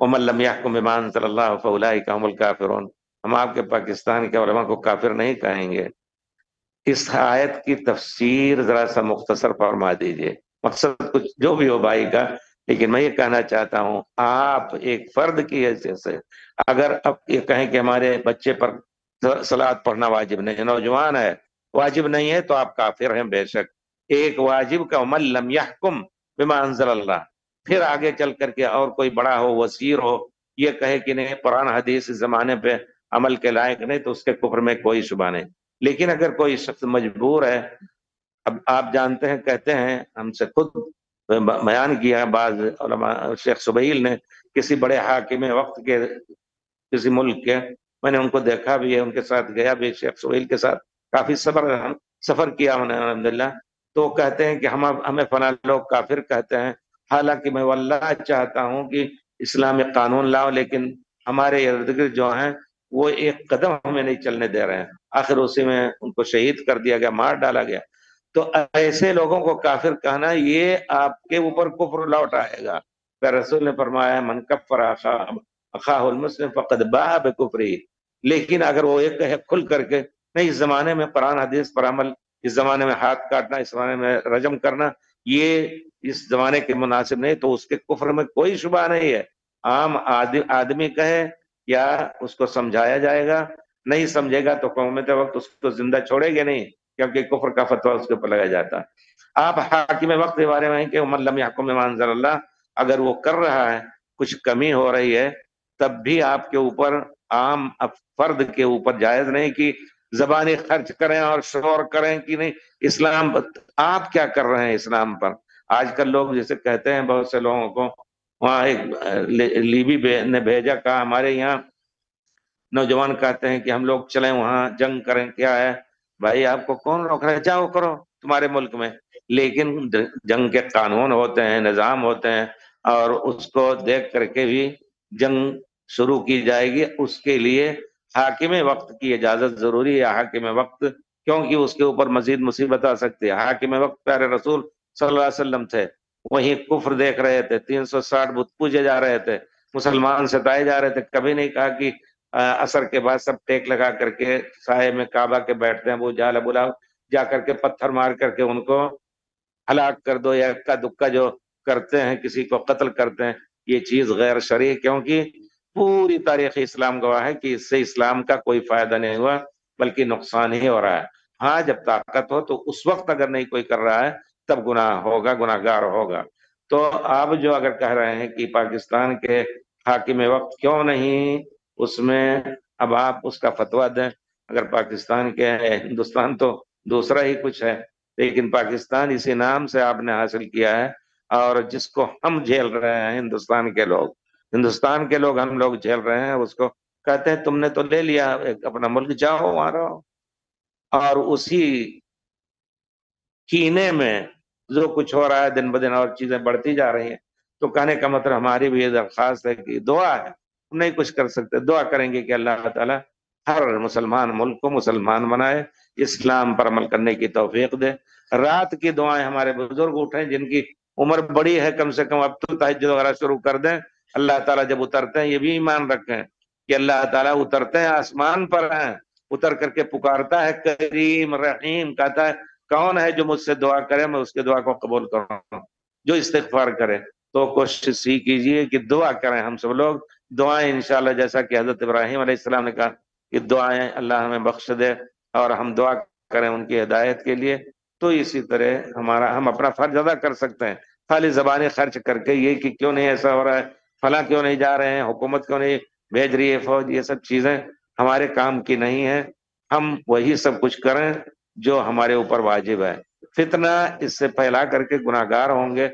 ومن لم يحكم بما انزل اللہ فاولئک هم الکافرون۔ ہم آپ کے پاکستان کے علماء کو کافر نہیں کہیں گے۔ اس آیت کی تفسیر ذرا سا مختصر فرما دیجئے، مقصد کچھ جو بھی ہو بھائی کا، لیکن میں یہ کہنا چاہتا ہوں آپ ایک فرد کی حیثیت سے اگر اب یہ کہیں کہ ہمارے بچے پر صلاۃ پڑھنا واجب نہیں ہے، نوجوان ہے، واجب نہیں ہے، تو آپ کافر ہیں بے شک۔ ایک واجب کا من لم یحکم بما انزل اللہ، پھر آگے چل کر کے اور کوئی بڑا ہو، وزیر ہو، یہ کہے کہ نہیں قرآن حدیث اس زمانے پہ عمل کے لائق نہیں، تو اس کے کفر میں کوئی شبہ نہیں۔ لیکن اگر کوئی شخص مجبور ہے، اب آپ جانتے ہیں، کہتے ہیں، ہم سے خود بیان کیا بعض علماء، شیخ سبیل نے کسی بڑے حاکم وقت کے کسی ملک کے، میں نے ان کو دیکھا بھی ہے، ان کے ساتھ گیا بھی، شیخ سہیل کے ساتھ کافی سفر کیا انہوں نے الحمدللہ۔ تو کہتے ہیں کہ ہمیں فلاں لوگ کافر کہتے ہیں، حالانکہ میں واللہ چاہتا ہوں کہ اسلامی قانون لاؤ، لیکن ہمارے ارد گرد جو ہیں وہ ایک قدم ہمیں نہیں چلنے دے رہے ہیں۔ آخر اسی میں ان کو شہید کر دیا گیا، مار ڈالا گیا۔ تو ایسے لوگوں کو کافر کہنا یہ آپ کے اوپر کفر لوٹ آئے گا۔ پھر رسول نے فرمایا من کفر اخاہ المسلم فقد باء بکفرہ۔ لیکن اگر وہ ایک کہے کھل کر کے نہیں، اس زمانے میں قرآن حدیث پر عمل، اس زمانے میں ہاتھ کاٹنا، اس زمانے میں رجم کرنا، یہ اس زمانے کے مناسب نہیں، تو اس کے کفر میں کوئی شبہ نہیں ہے۔ عام آدمی کہے یا اس کو سمجھایا جائے گا، نہیں سمجھے گا تو قومت وقت اس کو زندہ چھوڑے گے نہیں، کیونکہ کفر کا فتویٰ اس کے اوپر لگایا جاتا۔ آپ حاکم وقت کے بارے میں کہ من لم یحکم بما انزل اللہ، اگر وہ کر رہا ہے، کچھ کمی ہو رہی ہے، تب بھی آپ کے اوپر، عام فرد کے اوپر جائز نہیں کہ زبانی خرچ کریں اور شور کریں کہ نہیں اسلام، آپ کیا کر رہے ہیں اسلام پر۔ آج کل لوگ جیسے کہتے ہیں، بہت سے لوگوں کو وہاں ایک لیبی نے بھیجا، کہا ہمارے یہاں نوجوان کہتے ہیں کہ ہم لوگ چلیں وہاں جنگ کریں، کیا ہے بھائی، آپ کو کون روک رہا ہے؟ جاؤ کرو تمہارے ملک میں، لیکن جنگ کے قانون ہوتے ہیں، نظام ہوتے ہیں، اور اس کو دیکھ کر کے بھی جنگ شروع کی جائے گی۔ اس کے لیے حاکم وقت کی اجازت ضروری ہے۔ حاکم وقت کیونکہ اس کے اوپر مزید مصیبت آ سکتی ہے۔ حاکم وقت پیارے رسول صلی اللہ علیہ وسلم تھے، وہیں کفر دیکھ رہے تھے، 360 بت پوجے جا رہے تھے، مسلمان ستائے جا رہے تھے، کبھی نہیں کہا کہ عصر کے بعد سب ٹیک لگا کر کے سائے میں کعبہ کے بیٹھتے ہیں، وہ جال بلاؤ جا کر کے پتھر مار کر کے ان کو ہلاک کر دو، یا اکا دکا جو کرتے ہیں کسی کو قتل کرتے ہیں، یہ چیز غیر شرعی، کیونکہ پوری تاریخ اسلام گواہ ہے کہ اس سے اسلام کا کوئی فائدہ نہیں ہوا بلکہ نقصان ہی ہو رہا ہے۔ ہاں جب طاقت ہو تو اس وقت اگر نہیں کوئی کر رہا ہے تب گناہ ہوگا، گناہ گار ہوگا۔ تو آپ جو اگر کہہ رہے ہیں کہ پاکستان کے حاکم وقت کیوں نہیں اس میں، اب آپ اس کا فتویٰ دیں۔ اگر پاکستان کے ہندوستان تو دوسرا ہی کچھ ہے، لیکن پاکستان اسی نام سے آپ نے حاصل کیا ہے، اور جس کو ہم جھیل رہے ہیں ہندوستان کے لوگ ہم لوگ جھیل رہے ہیں، اس کو کہتے ہیں تم نے تو لے لیا اپنا ملک، جاؤ وہاں رہو۔ اور اسی کینے میں جو کچھ ہو رہا ہے دن بدن اور چیزیں بڑھتی جا رہی ہیں، تو کہنے کا مطلب ہماری بھی یہ درخواست ہے کہ دعا ہے، ہم نہیں کچھ کر سکتے، دعا کریں گے کہ اللہ تعالی ہر مسلمان ملک کو مسلمان بنائے، اسلام پر عمل کرنے کی توفیق دے۔ رات کی دعائیں ہمارے بزرگ اٹھیں جن کی عمر بڑی ہے، کم سے کم اب تو تہجد وغیرہ شروع کر دیں۔ اللہ تعالیٰ جب اترتے ہیں، یہ بھی ایمان رکھیں کہ اللہ تعالیٰ اترتے ہیں، آسمان پر ہیں، اتر کر کے پکارتا ہے کریم رحیم، کہتا ہے کون ہے جو مجھ سے دعا کرے، میں اس کے دعا کو قبول کروں، جو استغفار کرے۔ تو کوشش ہی کیجئے کہ دعا کریں ہم سب لوگ، دعائیں انشاءاللہ جیسا کہ حضرت ابراہیم علیہ السلام نے کہا کہ دعائیں اللہ ہمیں بخش دے، اور ہم دعا کریں ان کی ہدایت کے لیے۔ تو اسی طرح ہم اپنا فرض ادا کر سکتے ہیں، خالی زبانی خرچ کر کے یہ کہ کیوں نہیں ایسا ہو رہا ہے، فلاں کیوں نہیں جا رہے ہیں، حکومت کیوں نہیں بھیج رہی ہے فوج، یہ سب چیزیں ہمارے کام کی نہیں ہے۔ ہم وہی سب کچھ کریں جو ہمارے اوپر واجب ہے۔ فتنہ اس سے پھیلا کر کے گناہگار ہوں گے،